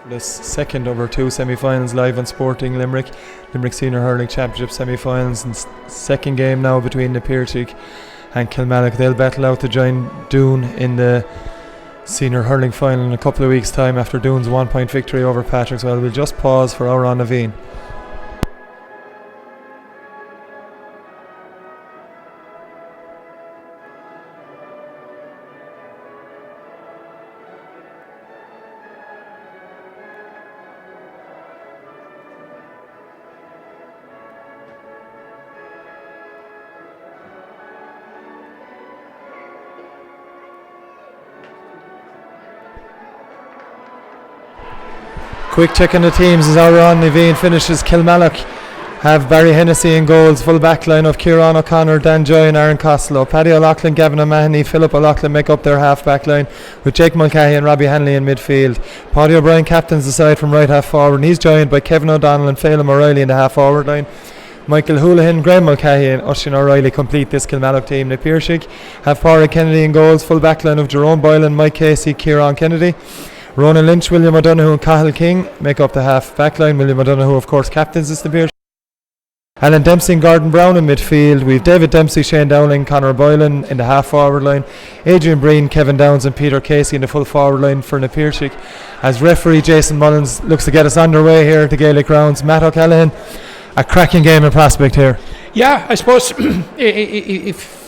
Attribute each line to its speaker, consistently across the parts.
Speaker 1: The second of our two semi-finals live on Sporting Limerick Senior Hurling Championship semi-finals, and second game now between the Piarsaigh and Kilmallock. They'll battle out to join Doon in the senior hurling final in a couple of weeks' time after Doon's 1-point victory over Patrickswell. We'll just pause for Oran Naveen. Quick check on the teams as Oran Naveen finishes. Kilmallock have Barry Hennessy in goals, full back line of Kieran O'Connor, Dan Joy and Aaron Costello. Paddy O'Loughlin, Gavin O'Mahony, Philip O'Loughlin make up their half back line, with Jake Mulcahy and Robbie Hanley in midfield. Paddy O'Brien captains the side from right half forward, and he's joined by Kevin O'Donnell and Phelan O'Reilly in the half forward line. Michael Houlihan, Graham Mulcahy and Oisin O'Reilly complete this Kilmallock team. The Piarsaigh have Pádraig Kennedy in goals, full back line of Jerome Boylan, Mike Casey, Kieran Kennedy. Ronan Lynch, William O'Donoghue and Cathal King make up the half back line. William O'Donoghue of course captains this Piarsaigh. Alan Dempsey and Gordon Brown in midfield. We've David Dempsey, Shane Dowling, Conor Boylan in the half forward line. Adrian Breen, Kevin Downs and Peter Casey in the full forward line for the Piarsaigh. As referee Jason Mullins looks to get us underway here at the Gaelic grounds. Matt O'Callaghan, a cracking game in prospect here.
Speaker 2: Yeah, I suppose if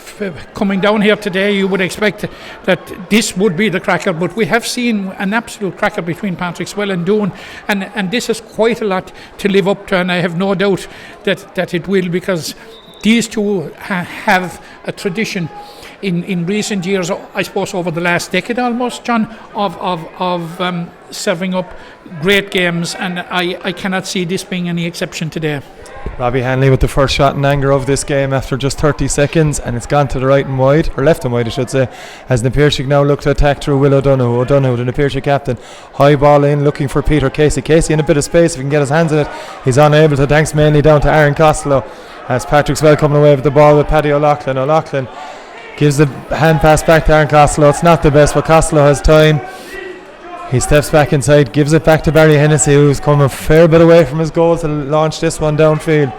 Speaker 2: coming down here today you would expect that this would be the cracker, but we have seen an absolute cracker between Patrickswell and Doon, and this is quite a lot to live up to, and I have no doubt that it will, because these two have a tradition in recent years, I suppose over the last decade almost, John, of serving up great games, and I cannot see this being any exception today.
Speaker 1: Robbie Hanley with the first shot in anger of this game after just 30 seconds, and it's gone to the right and wide, or left and wide I should say, as the Piarsaigh now look to attack through Will O'Donoghue, the Piarsaigh captain. High ball in looking for Peter Casey in a bit of space if he can get his hands on it. He's unable to, thanks mainly down to Aaron Costello, as Patrickswell coming away with the ball with Paddy O'Loughlin. O'Loughlin gives the hand pass back to Aaron Costello. It's not the best, but Costello has time. He steps back inside, gives it back to Barry Hennessy, who's come a fair bit away from his goal to launch this one downfield.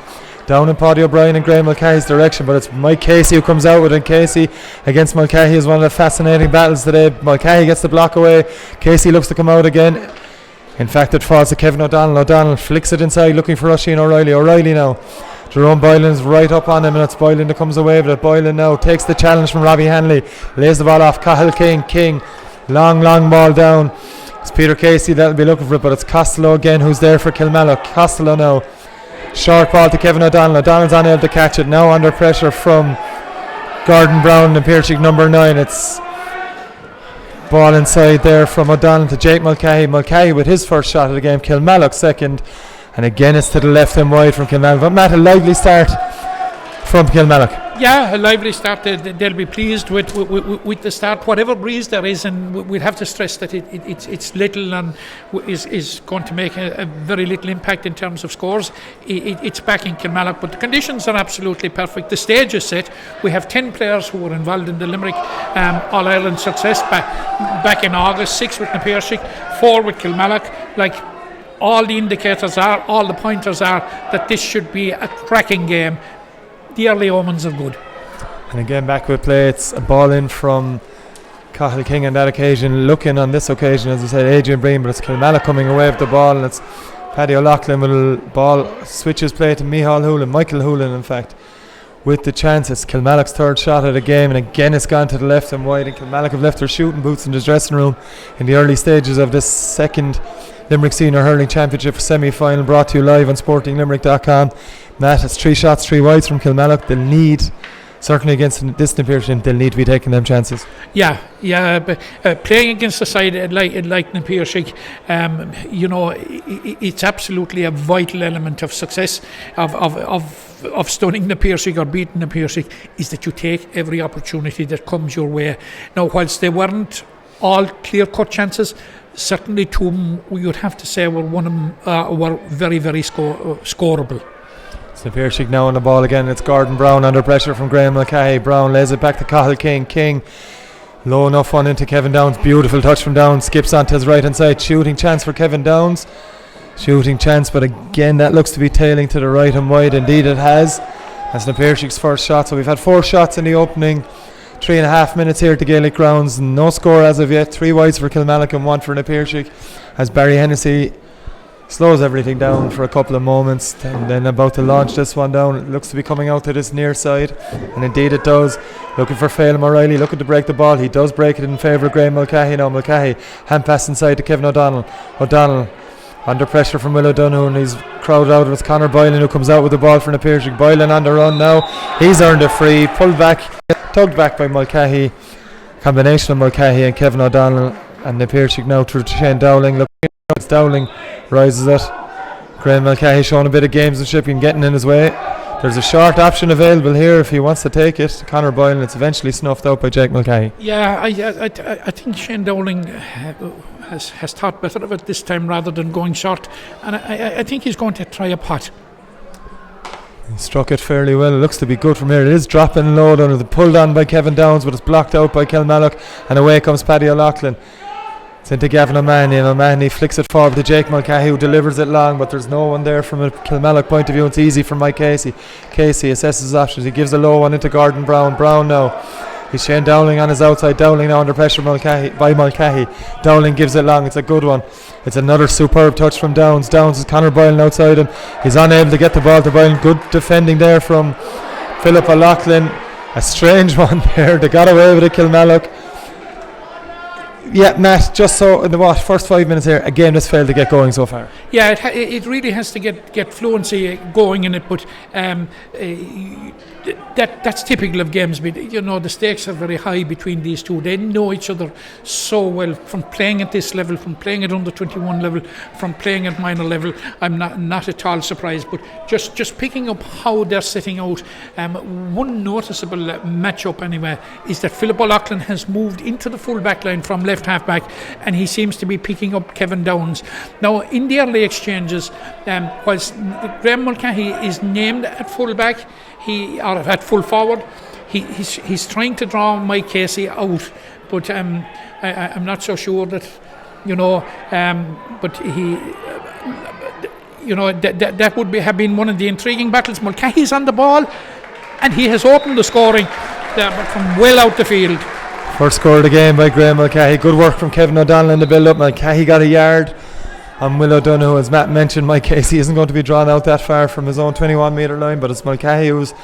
Speaker 1: Down in Paddy O'Brien and Graham Mulcahy's direction, but it's Mike Casey who comes out with it. Casey against Mulcahy is one of the fascinating battles today. Mulcahy gets the block away. Casey looks to come out again. In fact, it falls to Kevin O'Donnell. O'Donnell flicks it inside looking for Oisin O'Reilly. O'Reilly now. Jerome Boylan's right up on him, and it's Boylan that comes away with it. Boylan now takes the challenge from Robbie Hanley. Lays the ball off Cathal King. King, long ball down. It's Peter Casey that'll be looking for it, but it's Costello again who's there for Kilmallock. Costello now. Short ball to Kevin O'Donnell. O'Donnell's unable to catch it. Now under pressure from Gordon Brown and Piarsaigh number 9. It's ball inside there from O'Donnell to Jake Mulcahy. Mulcahy with his first shot of the game. Kilmallock second. And again it's to the left and wide from Kilmallock. But Matt, a lively start from Kilmallock.
Speaker 2: Yeah, a lively start. They'll be pleased with the start, whatever breeze there is, and we'll have to stress that it's little and is going to make a very little impact in terms of scores. It's back in Kilmallock, but the conditions are absolutely perfect. The stage is set. We have 10 players who were involved in the Limerick All-Ireland success back in August, 6 with the Piarsaigh, 4 with Kilmallock. Like, all the indicators are, all the pointers are that this should be a cracking game. The early omens are good.
Speaker 1: And again back with play, it's a ball in from Cathal King on that occasion. Looking on this occasion, as I said, Adrian Breen, but it's Kilmallock coming away with the ball, and it's Paddy O'Loughlin with the ball, switches play to Michael Houlihan in fact, with the chance. It's Kilmallock's third shot of the game, and again it's gone to the left and wide, and Kilmallock have left their shooting boots in the dressing room in the early stages of this second Limerick Senior Hurling Championship semi-final, brought to you live on sportinglimerick.com. Matt, it's 3 shots, 3 wides from Kilmallock. They'll need, certainly against the distant Piarsaigh, they'll need to be taking them chances.
Speaker 2: Yeah, but playing against a side like the Piarsaigh, it's absolutely a vital element of success of stunning the Piarsaigh or beating the Piarsaigh, is that you take every opportunity that comes your way. Now, whilst they weren't all clear-cut chances, certainly two of them, you'd have to say, were very, very scoreable.
Speaker 1: So Piarsaigh now on the ball again. It's Gordon Brown under pressure from Graham Mulcahy. Brown lays it back to Cathal King. King Low enough one into Kevin Downs. Beautiful touch from Downs. Skips onto his right hand side. Shooting chance for Kevin Downs. Shooting chance, but again that looks to be tailing to the right and wide. Indeed it has. That's the Piarsaigh first shot. So we've had 4 shots in the opening 3.5 minutes here at the Gaelic grounds. No score as of yet. 3 wides for Kilmallock and 1 for the Piarsaigh, as Barry Hennessy slows everything down for a couple of moments and then about to launch this one down. It looks to be coming out to this near side, and indeed it does. Looking for Phelim O'Reilly, looking to break the ball. He does break it in favour of Graham Mulcahy. Now Mulcahy hand pass inside to Kevin O'Donnell. O'Donnell under pressure from Will O'Donoghue, and he's crowded out. It's Conor Boylan who comes out with the ball for the Piarsaigh. Boylan on the run now. He's earned a free, pulled back, tugged back by Mulcahy. Combination of Mulcahy and Kevin O'Donnell, and the Piarsaigh now through to Shane Dowling. Look, it's Dowling rises it. Graham Mulcahy showing a bit of gamesmanship and getting in his way. There's a short option available here if he wants to take it. Conor Boylan, it's eventually snuffed out by Jake Mulcahy.
Speaker 2: Yeah, I think Shane Dowling has thought better of it this time rather than going short, and I think he's going to try a pot.
Speaker 1: He struck it fairly well. It looks to be good from here. It is dropping low down. It's pulled on by Kevin Downs, but it's blocked out by Kilmallock, and away comes Paddy O'Loughlin. It's into Gavin O'Mahony, and O'Mahony flicks it forward to Jake Mulcahy, who delivers it long, but there's no one there from a Kilmallock point of view. It's easy for Mike Casey. Casey assesses his options. He gives a low one into Gordon Brown. Brown now. He's Shane Dowling on his outside. Dowling now under pressure by Mulcahy. Dowling gives it long. It's a good one. It's another superb touch from Downs. Downs is Conor Boylan outside him. He's unable to get the ball to Boylan. Good defending there from Philip O'Loughlin. A strange one there. They got away with it, Kilmallock. Yeah, Matt, just so in the first 5 minutes here, a game that's failed to get going so far.
Speaker 2: Yeah, it really has to get fluency going in it, but that's typical of games. You know, the stakes are very high between these two. They know each other so well from playing at this level, from playing at under 21 level, from playing at minor level. I'm not at all surprised, but just picking up how they're setting out. One noticeable matchup anyway is that Philip O'Loughlin has moved into the full back line from left half back, and he seems to be picking up Kevin Downs. Now in the early exchanges, whilst Graham Mulcahy is named at full back, or at full forward, he's trying to draw Mike Casey out, but I'm not so sure that, you know, but he, you know, that would have been one of the intriguing battles. Mulcahy's on the ball, and he has opened the scoring from well out the field.
Speaker 1: First score of the game by Graham Mulcahy. Good work from Kevin O'Donnell in the build-up. Mulcahy got a yard on Will O'Donoghue. As Matt mentioned, Mike Casey isn't going to be drawn out that far from his own 21 metre line, but it's Mulcahy who's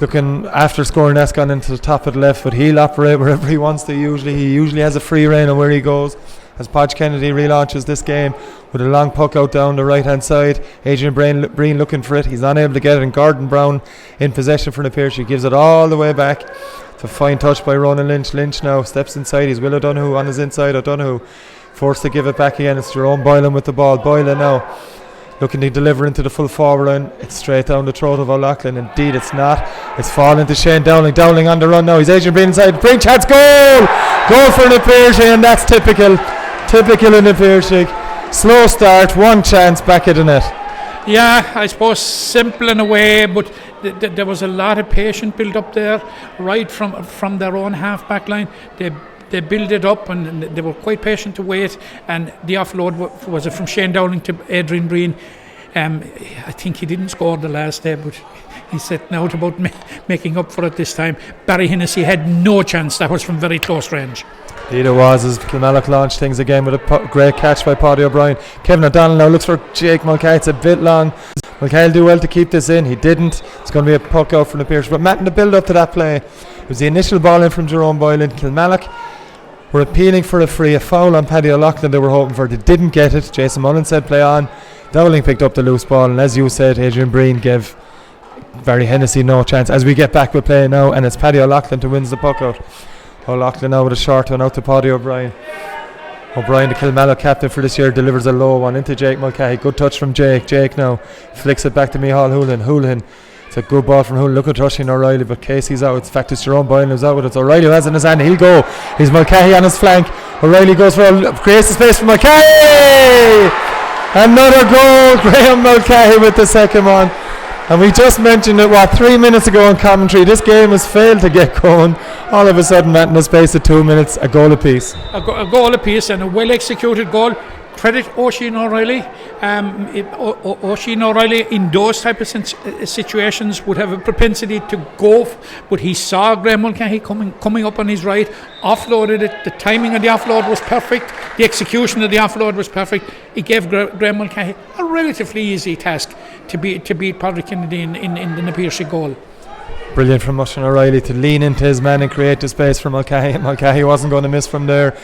Speaker 1: looking after scoring. That's gone into the top of the left, but he'll operate wherever he wants to. He usually has a free rein on where he goes, as Podge Kennedy relaunches this game with a long puck out down the right hand side. Adrian Breen looking for it. He's unable to get it, and Gordon Brown in possession for the Pearse. He gives it all the way back. It's a fine touch by Ronan Lynch. Lynch now steps inside. He's Will O'Donoghue on his inside. O'Donoghue forced to give it back again. It's Jerome Boylan with the ball. Boylan now looking to deliver into the full forward line. It's straight down the throat of O'Loughlin. Indeed it's not. It's fallen to Shane Dowling. Dowling on the run now. He's Adrian Breen inside. Breen chance, goal! Goal for the Piarsaigh, and that's typical in the Piarsaigh. Slow start, one chance, back at the net.
Speaker 2: Yeah, I suppose simple in a way, but there was a lot of patient build up there, right from their own half back line. They built it up, and they were quite patient to wait, and the offload was from Shane Dowling to Adrian Breen. I think he didn't score the last day, but he's setting out about making up for it this time. Barry Hennessy had no chance. That was from very close range.
Speaker 1: Indeed it was, as Kilmallock launched things again with a great catch by Paddy O'Brien. Kevin O'Donnell now looks for Jake Mulcahy. It's a bit long. Mulcahy will do well to keep this in. He didn't. It's going to be a puck out from the Pearse. But Matt, in the build up to that play, it was the initial ball in from Jerome Boylan. Kilmallock were appealing for a free, a foul on Paddy O'Loughlin they were hoping for. They didn't get it. Jason Mullen said play on. Dowling picked up the loose ball, and as you said, Adrian Breen gave Barry Hennessy no chance. As we get back with play now, and it's Paddy O'Loughlin who wins the puck out. O'Loughlin now with a short one out to Paddy O'Brien. O'Brien, the Kilmallock captain for this year, delivers a low one into Jake Mulcahy. Good touch from Jake. Jake now flicks it back to Micheál Houlihan. It's a good ball from Houlihan. Look at rushing O'Reilly, but Casey's out. In fact, it's Jerome Boylan who's out with it. O'Reilly who has it in his hand. He'll go. He's Mulcahy on his flank. O'Reilly goes creates the space for Mulcahy. Another goal. Graham Mulcahy with the second one. And we just mentioned it, 3 minutes ago in commentary. This game has failed to get going. All of a sudden, Matt, in the space of 2 minutes, a goal apiece.
Speaker 2: A goal apiece and a well-executed goal. Credit Oisin O'Reilly. Oisin O'Reilly in those type of situations would have a propensity to go, but he saw Graham Mulcahy coming up on his right, offloaded it. The timing of the offload was perfect. The execution of the offload was perfect. It gave Graham Mulcahy a relatively easy task to beat Patrick Kennedy in the Piarsaigh goal.
Speaker 1: Brilliant from Oisin O'Reilly to lean into his man and create the space for Mulcahy. Mulcahy wasn't going to miss from there.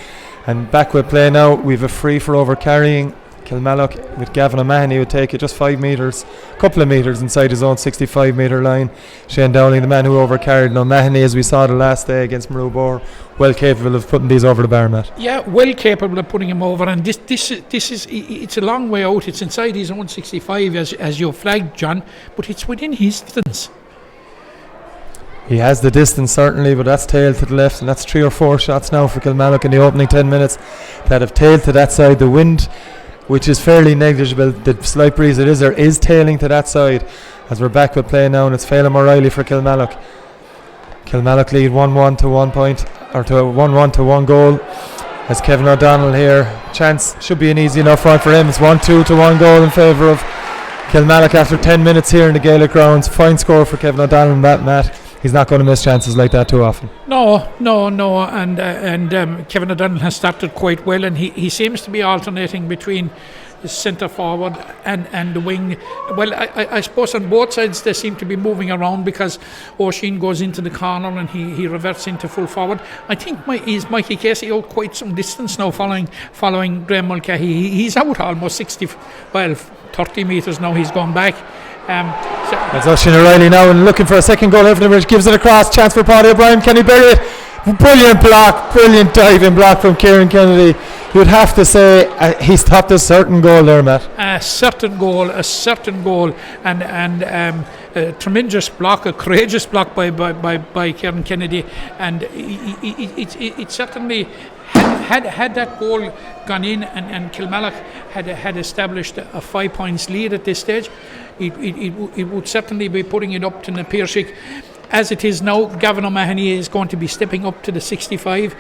Speaker 1: And back with play now, we've a free for over carrying. Kilmallock with Gavin O'Mahony would take it just 5 metres, a couple of metres inside his own 65 metre line. Shane Dowling, the man who overcarried. And O'Mahony, as we saw the last day against Marubor, well capable of putting these over the bar, Matt.
Speaker 2: Yeah, well capable of putting him over. And this is it's a long way out. It's inside his own 65, as you flagged, John, but it's within his distance.
Speaker 1: He has the distance certainly, but that's tailed to the left, and that's 3 or 4 shots now for Kilmallock in the opening 10 minutes that have tailed to that side. The wind, which is fairly negligible, the slight breeze it is there, is tailing to that side as we're back with play now, and it's Phelim O'Reilly for Kilmallock. Kilmallock lead 1-1 to 1 point, or to 1-1 to 1 goal. As Kevin O'Donnell here, chance should be an easy enough one for him. It's 1-2 to 1 goal in favour of Kilmallock after 10 minutes here in the Gaelic grounds. Fine score for Kevin O'Donnell and that, Matt. He's not going to miss chances like that too often.
Speaker 2: No, and Kevin O'Donnell has started quite well, and he seems to be alternating between the centre forward and the wing. Well, I suppose on both sides they seem to be moving around because Oisin goes into the corner and he reverts into full forward. I think Mikey Casey out quite some distance now following Graham Mulcahy. He's out almost 30 metres now. He's gone back.
Speaker 1: That's Oisin O'Reilly now and looking for a second goal. Limerick gives it across, chance for Paddy O'Brien. Can he bury it? Brilliant block, brilliant diving block from Kieran Kennedy. You'd have to say he stopped a certain goal there, Matt.
Speaker 2: A certain goal, and a tremendous block, a courageous block by Kieran Kennedy, and it certainly had that goal gone in and Kilmallock had established a 5 points lead at this stage. It would certainly be putting it up to the Piarsaigh. As it is now, Gavin O'Mahony is going to be stepping up to the 65,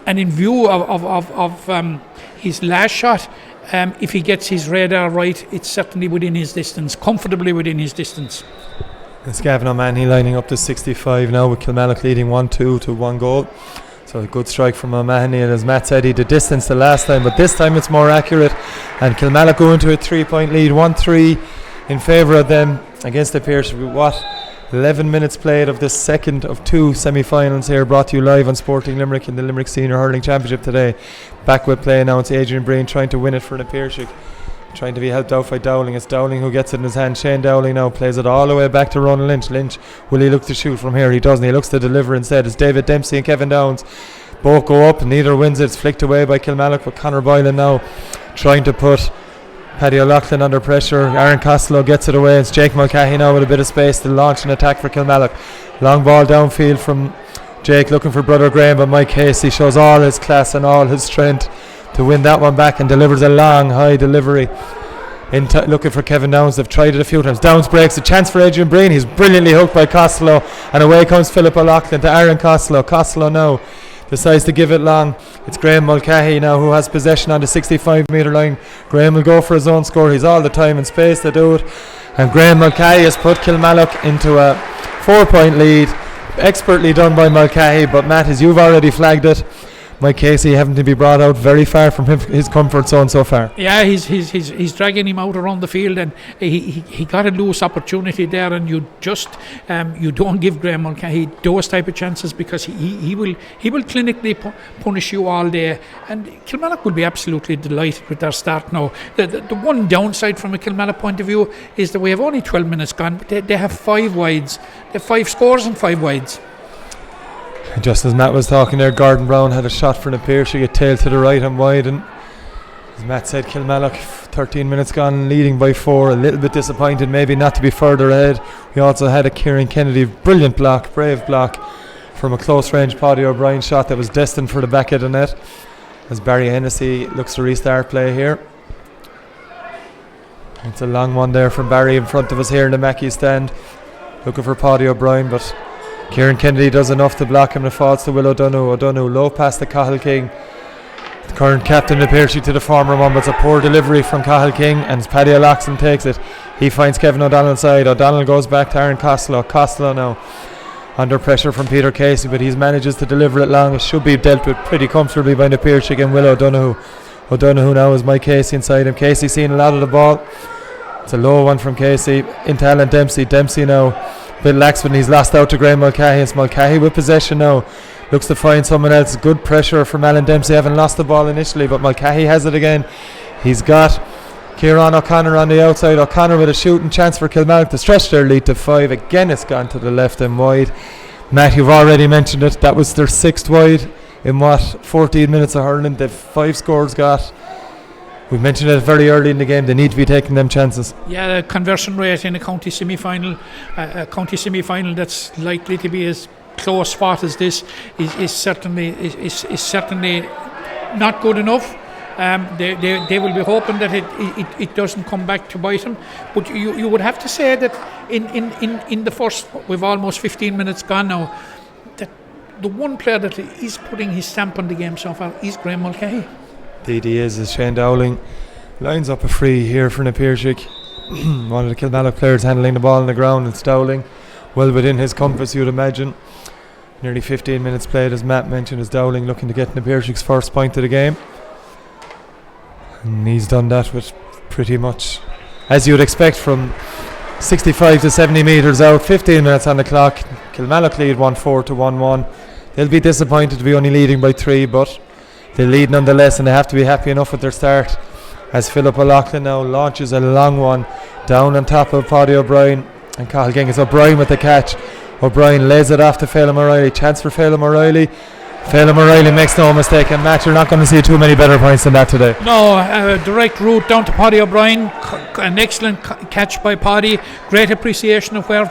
Speaker 2: and in view of his last shot, if he gets his radar right, it's certainly within his distance, comfortably within his distance.
Speaker 1: It's Gavin O'Mahony lining up to 65 now with Kilmallock leading 1-2 to 1 goal. So a good strike from O'Mahony, and as Matt said, he did distance the last time, but this time it's more accurate, and Kilmallock go into a 3-point lead, 1-3 in favour of them against the Pearse. 11 minutes played of the second of 2 semi-finals here, brought to you live on Sporting Limerick in the Limerick Senior Hurling Championship today. Back with play now, it's Adrian Breen trying to win it for the Piarsaigh, trying to be helped out by Dowling. It's Dowling who gets it in his hand. Shane Dowling now plays it all the way back to Ronan Lynch. Will he look to shoot from here? He doesn't. He looks to deliver instead. It's David Dempsey and Kevin Downs. Both go up, neither wins it. It's flicked away by Kilmallock, but Conor Boylan now trying to put Paddy O'Loughlin under pressure. Aaron Costello gets it away. It's Jake Mulcahy now with a bit of space to launch an attack for Kilmallock. Long ball downfield from Jake looking for brother Graham, but Mike Casey shows all his class and all his strength to win that one back and delivers a long high delivery. Looking for Kevin Downs. They've tried it a few times. Downs breaks, a chance for Adrian Breen. He's brilliantly hooked by Costello, and away comes Philip O'Loughlin to Aaron Costello. Costello now decides to give it long. It's Graham Mulcahy now who has possession on the 65 metre line. Graham will go for his own score. He's all the time and space to do it, and Graham Mulcahy has put Kilmallock into a 4-point lead. Expertly done by Mulcahy, but Matt, as you've already flagged it, Mike Casey having to be brought out very far from his comfort zone so far.
Speaker 2: Yeah, he's dragging him out around the field, and he got a loose opportunity there, and you don't give Graham Mulcahy those type of chances because he will clinically punish you all day, and Kilmallock will be absolutely delighted with their start now. The one downside from a Kilmallock point of view is that we have only 12 minutes gone, but they have 5 wides. They have 5 scores and 5 wides.
Speaker 1: Just as Matt was talking there, Gordon Brown had a shot for the Piarsaigh, a tail to the right and wide, and as Matt said, Kilmallock 13 minutes gone, leading by 4, a little bit disappointed maybe not to be further ahead. We also had a Kieran Kennedy brilliant block, brave block from a close range Paddy O'Brien shot that was destined for the back of the net, as Barry Hennessy looks to restart play here. It's a long one there from Barry in front of us here in the Mackey stand, looking for Paddy O'Brien, but Kieran Kennedy does enough to block him and it falls to Will O'Donoghue. O'Donoghue low past the Cathal King, the current captain of Piarsaigh, to the former one, but it's a poor delivery from Cathal King, and Paddy O'Loughlin takes it. He finds Kevin O'Donnell's side. O'Donnell goes back to Aaron Costello. Costello now under pressure from Peter Casey, but he manages to deliver it long. It should be dealt with pretty comfortably by the Piarsaigh and Will O'Donoghue. O'Donoghue now is Mike Casey inside him. Casey seeing a lot of the ball. It's a low one from Casey into Alan Dempsey. Dempsey now a bit lax when he's lost out to Graham Mulcahy. It's Mulcahy with possession now. Looks to find someone else. Good pressure from Alan Dempsey, having lost the ball initially, but Mulcahy has it again. He's got Kieran O'Connor on the outside. O'Connor with a shooting chance for Kilmallock to stretch their lead to 5. Again, it's gone to the left and wide. Matt, you've already mentioned it. That was their 6th wide in 14 minutes of hurling. They've 5 scores got. We mentioned it very early in the game. They need to be taking them chances.
Speaker 2: Yeah, the conversion rate in a county semi-final, that's likely to be as close fought as this is certainly not good enough. They will be hoping that it doesn't come back to bite them. But you would have to say that in the first, we've almost 15 minutes gone now, that the one player that is putting his stamp on the game so far is Graham Mulcahy.
Speaker 1: Indeed he is Shane Dowling lines up a free here for the Piarsaigh. One of the Kilmallock players handling the ball on the ground. It's Dowling, well within his compass, you'd imagine. Nearly 15 minutes played, as Matt mentioned, as Dowling looking to get the Piarsaig's first point of the game. And he's done that with pretty much, as you would expect, from 65 to 70 metres out. 15 minutes on the clock. Kilmallock lead 1-4 to 1-1. They'll be disappointed to be only leading by 3, but they lead nonetheless, and they have to be happy enough with their start, as Philip O'Loughlin now launches a long one down on top of Paddy O'Brien and Cathal King. It's O'Brien with the catch. O'Brien lays it off to Phelim O'Reilly. Chance for Phelim O'Reilly. Phelim O'Reilly makes no mistake, and Matt, you're not going to see too many better points than that today.
Speaker 2: No, direct route down to Paddy O'Brien. An excellent catch by Paddy. Great appreciation of where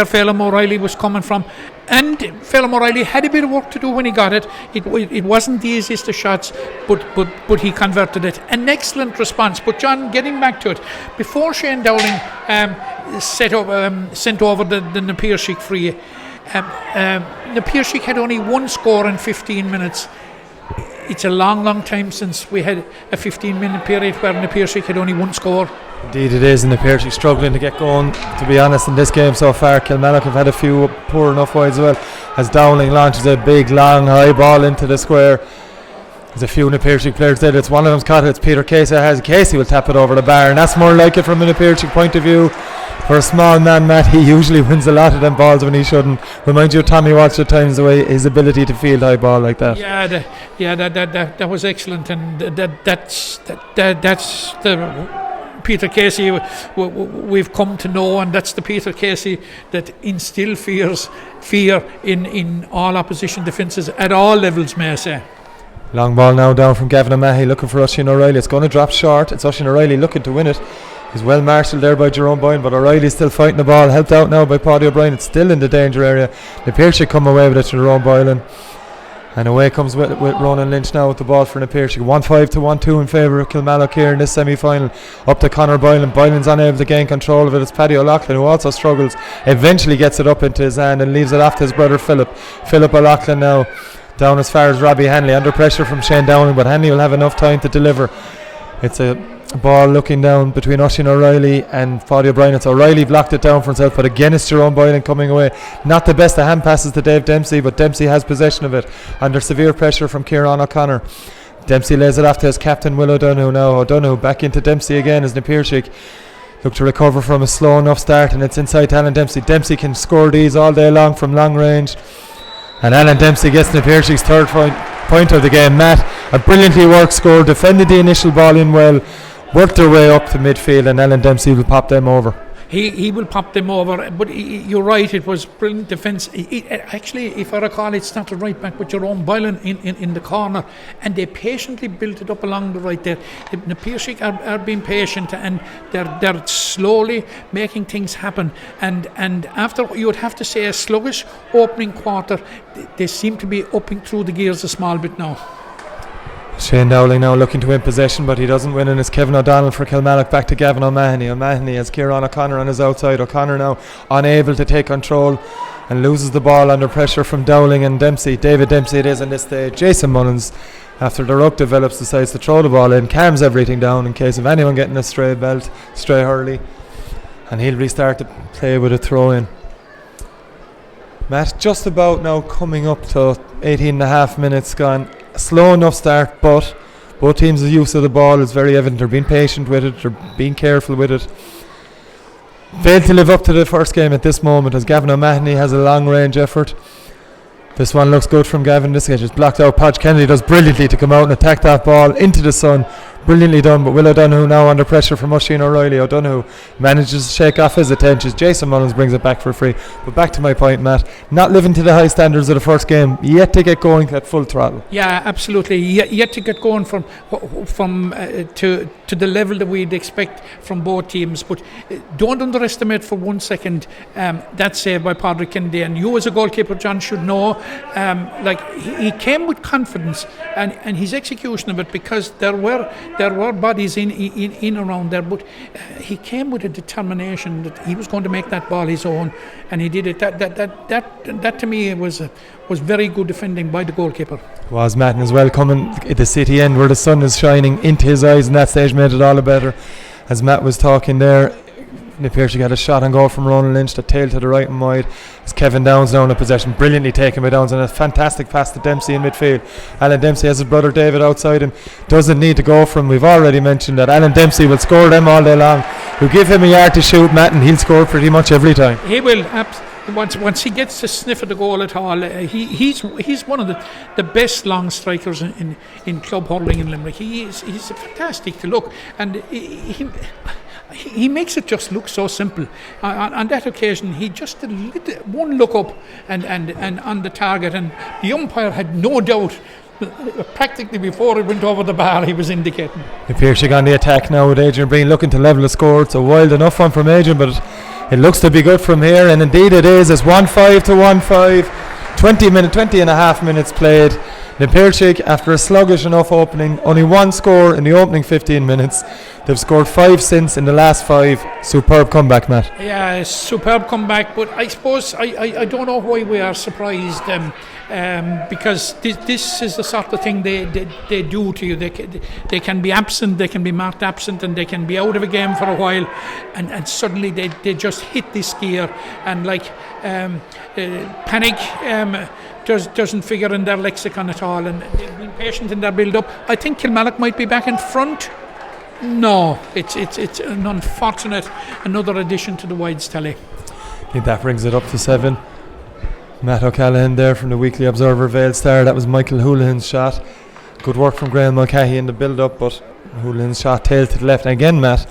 Speaker 2: Phelim O'Reilly was coming from. And Phelim O'Reilly had a bit of work to do when he got it. It wasn't the easiest of shots, but he converted it. An excellent response. But John, getting back to it, before Shane Dowling sent over the Piarsaigh free, the Piarsaigh had only 1 score in 15 minutes. It's a long time since we had a 15-minute period where the Piarsaigh had only 1 score. Indeed
Speaker 1: it is, and the Piarsaigh struggling to get going, to be honest, in this game so far. Kilmallock have had a few poor enough wides as well, as Dowling launches a big long high ball into the square. There's a few in the Piarsaigh players there. It's one of them's caught it. It's Peter Casey. Casey will tap it over the bar, and that's more like it from a Piarsaigh point of view. For a small man, Matt, he usually wins a lot of them balls when he shouldn't. Remind you of Tommy Walsh at times, the way his ability to field high ball like that.
Speaker 2: That was excellent, and that's the Peter Casey we've come to know, and that's the Peter Casey that instills fear in all opposition defences at all levels, may I say.
Speaker 1: Long ball now down from Gavin O'Mahony, looking for Oisin O'Reilly. It's going to drop short. It's Oisin O'Reilly looking to win it. He's well marshalled there by Jerome Boyne, but O'Reilly's still fighting the ball, helped out now by Paddy O'Brien. It's still in the danger area. The Piarsaigh come away with it to Jerome Boylan, and away comes with Ronan Lynch now with the ball for the Piarsaigh. 1-5 to 1-2 in favour of Kilmallock here in this semi-final. Up to Conor Boylan. Boylan's unable to gain control of it. It's Paddy O'Loughlin, who also struggles. Eventually gets it up into his hand and leaves it off to his brother Philip. Philip O'Loughlin now down as far as Robbie Hanley, under pressure from Shane Dowling, but Hanley will have enough time to deliver. It's a ball looking down between Oisin O'Reilly and Paddy O'Brien. It's O'Reilly blocked it down for himself, but again it's Jerome Boylan coming away. Not the best of hand passes to Dave Dempsey, but Dempsey has possession of it under severe pressure from Kieran O'Connor. Dempsey lays it off to his captain Will O'Donoghue now. O'Donoghue back into Dempsey again as the Piarsaigh look to recover from a slow enough start, and it's inside to Alan Dempsey. Dempsey can score these all day long from long range, and Alan Dempsey gets the Piarsaig's third point of the game. Matt, a brilliantly worked score, defended the initial ball in well, worked their way up to midfield, and Alan Dempsey will pop them over.
Speaker 2: He will pop them over, but you're right, it was brilliant defence. Actually, if I recall, it started right back with Jerome Boylan in the corner, and they patiently built it up along the right there. The Piarsaigh are being patient, and they're slowly making things happen, and after, you would have to say, a sluggish opening quarter, they seem to be upping through the gears a small bit now.
Speaker 1: Shane Dowling now looking to win possession, but he doesn't win, and it's Kevin O'Donnell for Kilmallock back to Gavin O'Mahony. O'Mahony has Kieran O'Connor on his outside. O'Connor now unable to take control and loses the ball under pressure from Dowling and Dempsey. David Dempsey it is on this stage. Jason Mullins, after the ruck develops, decides to throw the ball in, calms everything down in case of anyone getting a stray hurley, and he'll restart the play with a throw in. Matt, just about now coming up to 18.5 minutes gone. A slow enough start, but both teams' use of the ball is very evident. They're being patient with it, they're being careful with it. Failed to live up to the first game at this moment, as Gavin O'Mahony has a long range effort. This one looks good from Gavin. This is blocked out. Podge Kennedy does brilliantly to come out and attack that ball into the sun. Brilliantly done, but Will O'Donoghue now under pressure from Oisin O'Reilly. O'Donoghue manages to shake off his attentions. Jason Mullins brings it back for free. But back to my point, Matt, not living to the high standards of the first game, yet to get going at full throttle.
Speaker 2: Yeah, absolutely. Yet to get going from to the level that we'd expect from both teams. But don't underestimate for 1 second that save by Patrick Kennedy. And you as a goalkeeper, John, should know, he came with confidence and his execution of it, because there were bodies in around there, but he came with a determination that he was going to make that ball his own, and he did it. That to me was very good defending by the goalkeeper. Was
Speaker 1: Matt, as well, coming at the city end where the sun is shining into his eyes, and that stage made it all the better. As Matt was talking there, Piarsaigh got a shot on goal from Ronan Lynch, the tail to the right and wide. As Kevin Downs now in a possession, brilliantly taken by Downs, and a fantastic pass to Dempsey in midfield. Alan Dempsey has his brother David outside him, doesn't need to go for him. We've already mentioned that Alan Dempsey will score them all day long. You give him a yard to shoot, Matt, and he'll score pretty much every time.
Speaker 2: He will. Once he gets to sniff at the goal at all, he's one of the best long strikers in club hurling in Limerick. He's fantastic to look, and he makes it just look so simple. On that occasion, he just did one look up and on the target, and the umpire had no doubt. Practically before it went over the bar, he was indicating.
Speaker 1: Piarsaigh on the attack now with Adrian Breen looking to level the score. It's a wild enough one from Adrian, but it looks to be good from here, and indeed it is. It's 1-5 to 1-5. 20 and a half minutes played. Piarsaigh, after a sluggish enough opening, only one score in the opening 15 minutes. They've scored 5 since in the last 5. Superb comeback, Matt.
Speaker 2: Yeah, superb comeback, but I suppose I don't know why we are surprised, because this is the sort of thing they do to you. They can be absent, they can be marked absent, and they can be out of a game for a while, and suddenly they just hit this gear, and panic doesn't figure in their lexicon at all, and they've been patient in their build-up. I think Kilmallock might be back in front. No, it's an unfortunate another addition to the wides tally.
Speaker 1: I think that brings it up to 7. Matt O'Callaghan there from the Weekly Observer Vale Star. That was Michael Houlihan's shot. Good work from Graham Mulcahy in the build-up, but Houlihan's shot tailed to the left. And again, Matt,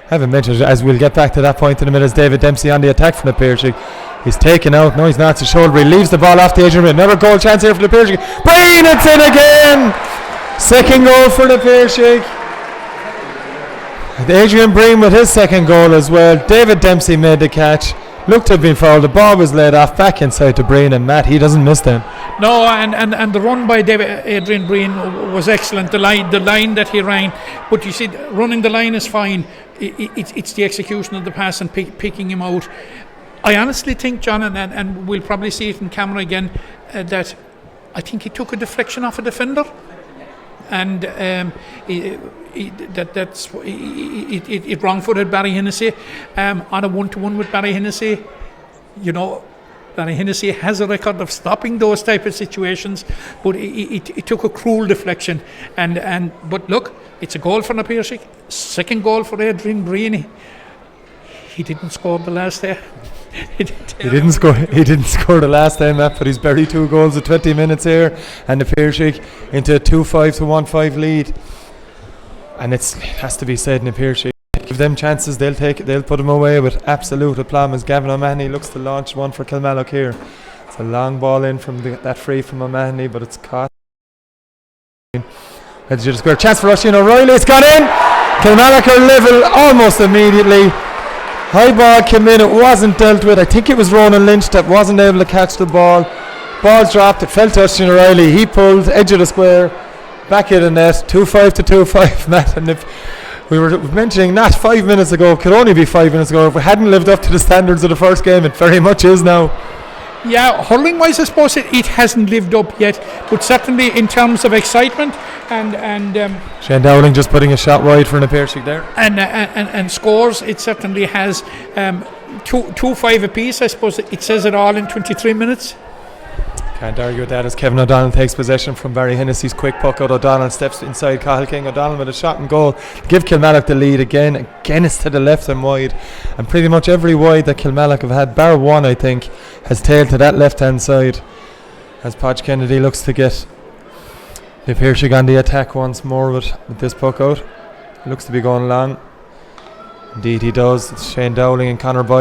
Speaker 1: I haven't mentioned it, as we'll get back to that point in a minute, as David Dempsey on the attack from the Piarsaigh. He's taken out. No, he's not. It's a shoulder. He leaves the ball off the edge of it. Another goal chance here for the Piarsaigh. Breen, it's in again! Second goal for the Piarsaigh. Adrian Breen with his second goal as well. David Dempsey made the catch. Looked to have been fouled. The ball was laid off back inside to Breen, and Matt, he doesn't miss them.
Speaker 2: No, and the run by Adrian Breen was excellent. The line that he ran, but you see, running the line is fine. It's the execution of the pass and picking him out. I honestly think, John, and we'll probably see it in camera again, that I think he took a deflection off a defender, and it wrong-footed Barry Hennessy on a 1-to-1 with Barry Hennessy. You know, Barry Hennessy has a record of stopping those type of situations, but it took a cruel deflection. But look, it's a goal for the Piarsaigh. Second goal for Adrian Breen. He didn't score the last day. He didn't score the last time, Matt, but he's buried 2 goals in 20 minutes here, and the Piarsaigh into a 2-5 to 1-5 lead. And it has to be said, in the Piarsaigh, give them chances, they'll take it, they'll put them away with absolute aplomb, as Gavin O'Mahony looks to launch one for Kilmallock here. It's a long ball in from that free from O'Mahony, but it's caught. Edge of the square, chance for Oisin O'Reilly, it's gone in! Kilmallock are level almost immediately. High ball came in, it wasn't dealt with. I think it was Ronan Lynch that wasn't able to catch the ball. Ball's dropped, it fell to Oisin O'Reilly, he pulled, edge of the square.
Speaker 1: back of the net, 2-5 to 2-5, Matt. And if we were mentioning that 5 minutes ago, could only be 5 minutes ago. If we hadn't lived up to the standards of the first game, it very much is now.
Speaker 2: Yeah, hurling wise, I suppose it hasn't lived up yet, but certainly in terms of excitement and
Speaker 1: Shane Dowling just putting a shot wide for an Piarsaigh there.
Speaker 2: And scores, it certainly has 2-5 apiece. I suppose it says it all in 23 minutes.
Speaker 1: Can't argue with that as Kevin O'Donnell takes possession from Barry Hennessy's quick puck out. O'Donnell steps inside Cathal King. O'Donnell with a shot and goal. Give Kilmallock the lead again. Again it's to the left and wide. And pretty much every wide that Kilmallock have had, bar one I think, has tailed to that left hand side. As Podge Kennedy looks to get the Piarsaigh on the attack once more with this puck out. Looks to be going long. Indeed he does. It's Shane Dowling and Conor Boyle.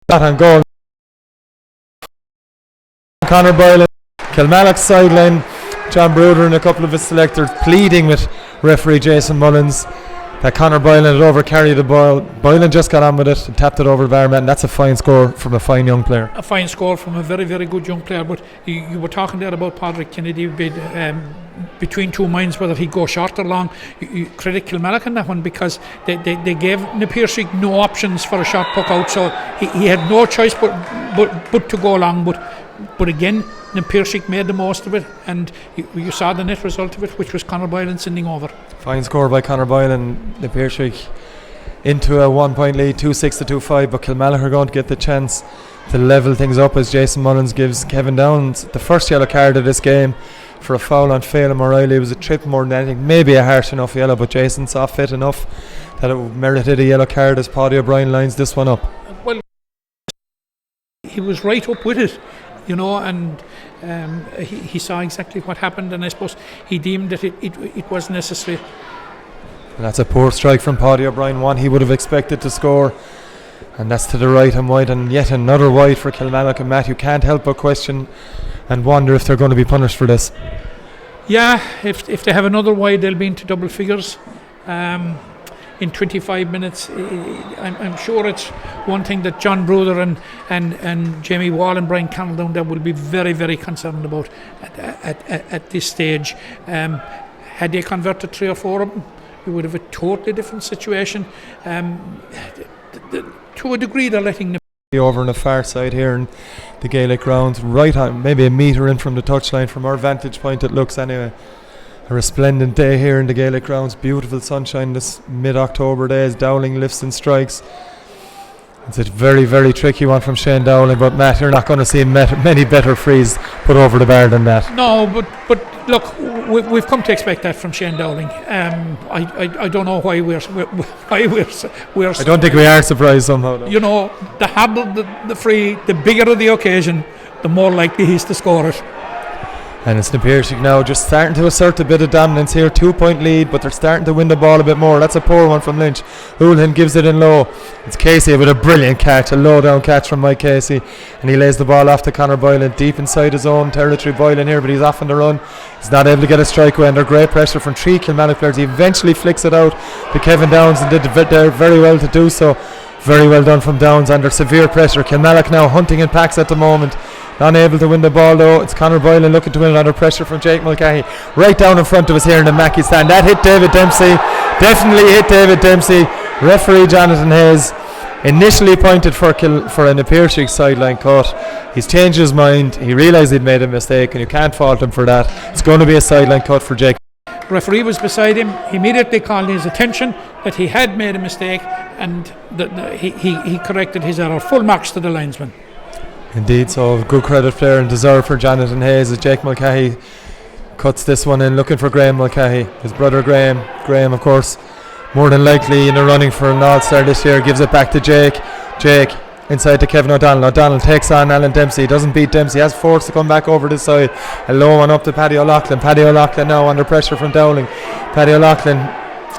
Speaker 1: Shot on goal. Conor Boyle, Kilmallock's sideline. John Bruder and a couple of his selectors pleading with referee Jason Mullins that Conor Boylan had over carried the ball. Boylan just got on with it and tapped it over the bar, and that's a fine score from a fine young player.
Speaker 2: A fine score from a very, very good young player. But you were talking there about Patrick Kennedy between two minds whether he'd go short or long. You credit Kilmallock on that one because they gave Piarsaigh no options for a shot puck out, so he had no choice but to go long. But again, Piarsaigh made the most of it, and you saw the net result of it, which was Conor Boylan sending over.
Speaker 1: Fine score by Conor Boylan. The Piarsaigh into a 1 point lead, 2-6 to 2-5, but Kilmallock are going to get the chance to level things up as Jason Mullins gives Kevin Downs the first yellow card of this game for a foul on Phelan O'Reilly. It was a trip more than anything, maybe a harsh enough yellow, but Jason saw fit enough that it merited a yellow card as Paddy O'Brien lines this one up.
Speaker 2: Well, he was right up with it, you know, and he saw exactly what happened, and I suppose he deemed that it was necessary.
Speaker 1: And that's a poor strike from Paddy O'Brien, one he would have expected to score, and that's to the right and wide, and yet another wide for Kilmallock. And Matt, you can't help but question and wonder if they're going to be punished for this.
Speaker 2: Yeah, if they have another wide, they'll be into double figures in 25 minutes. I'm sure it's one thing that John Bruder and Jamie Wall and Brian Connell that will be very, very concerned about at this stage. Had they converted 3 or 4 of them, we would have a totally different situation. To a degree, they're letting them
Speaker 1: over on the far side here in the Gaelic grounds, right on, maybe a metre in from the touchline from our vantage point it looks anyway. A resplendent day here in the Gaelic grounds, beautiful sunshine this mid-October day as Dowling lifts and strikes. It's a very, very tricky one from Shane Dowling, but Matt, you're not going to see many better frees put over the bar than that.
Speaker 2: No, but look, we've come to expect that from Shane Dowling. I don't know why we're
Speaker 1: I don't think we are surprised somehow, though.
Speaker 2: You know, the harder the free, the bigger the occasion, the more likely he's to score it.
Speaker 1: And it's the Piarsaigh now just starting to assert a bit of dominance here. 2 point lead, but they're starting to win the ball a bit more. That's a poor one from Lynch. Houlihan gives it in low. It's Casey with a brilliant catch, a low down catch from Mike Casey, and he lays the ball off to Conor Boylan deep inside his own territory. Boylan here, but he's off on the run. He's not able to get a strike away under great pressure from 3 Kilmallock players. He eventually flicks it out to Kevin Downs and did very well to do so. Very well done from Downs under severe pressure. Kilmallock now hunting in packs at the moment. Unable to win the ball though. It's Conor Boylan looking to win it under pressure from Jake Mulcahy. Right down in front of us here in the Mackey stand. That hit David Dempsey. Definitely hit David Dempsey. Referee Jonathan Hayes initially pointed for an Piarsaigh sideline cut. He's changed his mind. He realised he'd made a mistake and you can't fault him for that. It's going to be a sideline cut for Jake.
Speaker 2: Referee was beside him. He immediately called his attention that he had made a mistake, and he corrected his error. Full marks to the linesman.
Speaker 1: Indeed, so good credit player and deserve for Jonathan Hayes as Jake Mulcahy cuts this one in, looking for Graham Mulcahy, his brother Graham. Graham, of course, more than likely in the running for an All-Star this year. Gives it back to Jake. Jake inside to Kevin O'Donnell. O'Donnell takes on Alan Dempsey. Doesn't beat Dempsey. Has force to come back over this side. A low one up to Paddy O'Loughlin. Paddy O'Loughlin now under pressure from Dowling. Paddy O'Loughlin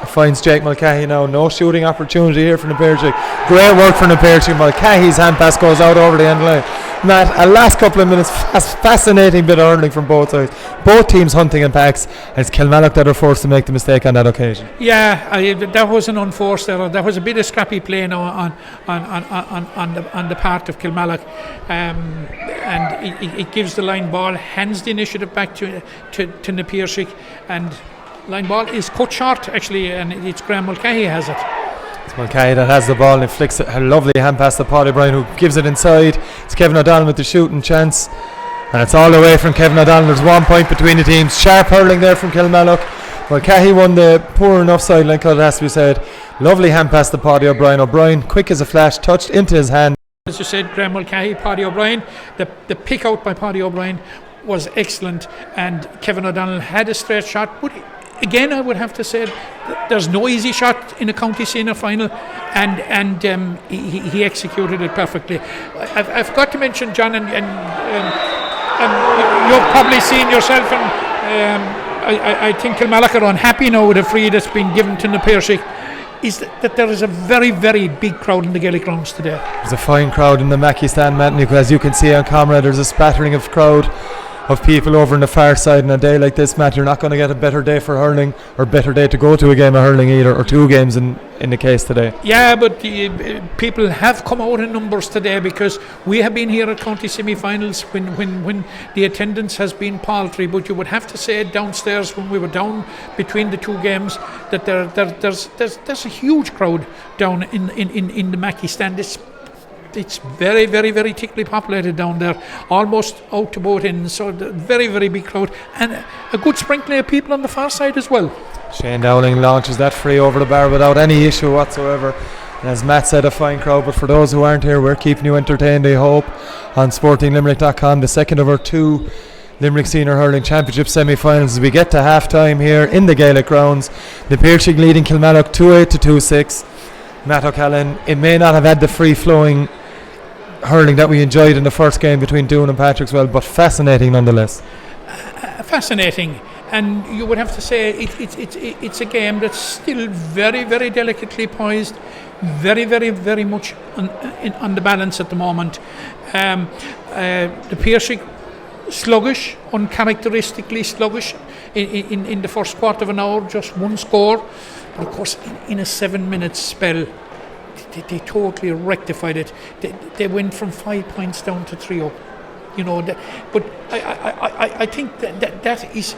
Speaker 1: Finds Jake Mulcahy now. No shooting opportunity here for the Piarsaigh. Great work from the Piarsaigh. Mulcahy's hand pass goes out over the end line. Matt, a last couple of minutes, fascinating bit of hurling from both sides. Both teams hunting in packs, and it's Kilmallock that are forced to make the mistake on that occasion.
Speaker 2: Yeah, that was an unforced error. That was a bit of scrappy play now on the part of Kilmallock, and it gives the line ball, hands the initiative back to the Piarsaigh, and line ball is cut short actually, and it's Graham Mulcahy has it.
Speaker 1: It's Mulcahy that has the ball and flicks it. A lovely hand pass to Paddy O'Brien, who gives it inside. It's Kevin O'Donnell with the shooting chance, and it's all the way from Kevin O'Donnell. There's 1 point between the teams. Sharp hurling there from Kilmallock. Mulcahy won the poor enough sideline cut, it has to be said. Lovely hand pass to Paddy O'Brien. O'Brien, quick as a flash, touched into his hand.
Speaker 2: As you said, Graham Mulcahy, Paddy O'Brien, the pick out by Paddy O'Brien was excellent, and Kevin O'Donnell had a straight shot, but again, I would have to say there's no easy shot in a county senior final, and he executed it perfectly. I've got to mention, John, and you've probably seen yourself, and I think Kilmallock are unhappy now with the free that's been given to the Piarsaigh, is that there is a very, very big crowd in the Gaelic grounds today.
Speaker 1: There's a fine crowd in the Mackey stand, Matt, as you can see on camera. There's a spattering of crowd of people over on the far side. On a day like this, Matt, you're not going to get a better day for hurling, or better day to go to a game of hurling either, or two games in the case today.
Speaker 2: Yeah, but people have come out in numbers today, because we have been here at county semi-finals when the attendance has been paltry, but you would have to say downstairs when we were down between the two games that there's a huge crowd down in the Mackey stand. It's very, very, very thickly populated down there, almost out to both ends, so very, very big crowd, and a good sprinkling of people on the far side as well.
Speaker 1: Shane Dowling launches that free over the bar without any issue whatsoever, and as Matt said, a fine crowd. But for those who aren't here, we're keeping you entertained, I hope, on sportinglimerick.com. The second of our two Limerick Senior Hurling Championship semi-finals, as we get to half-time here in the Gaelic grounds. The Piarsaigh leading Kilmallock 2-8 to 2-6. Matt O'Callaghan, it may not have had the free-flowing hurling that we enjoyed in the first game between Doon and Patrickswell, but fascinating nonetheless.
Speaker 2: Fascinating, and you would have to say it's a game that's still very, very delicately poised, very, very, very much on the balance at the moment. The Piarsaigh sluggish, uncharacteristically sluggish in the first quarter of an hour, just one score, but of course in a 7-minute spell they totally rectified it. They went from 5 points down to 3 up, but I think that is,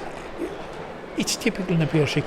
Speaker 2: it's typical in the Piarsaigh.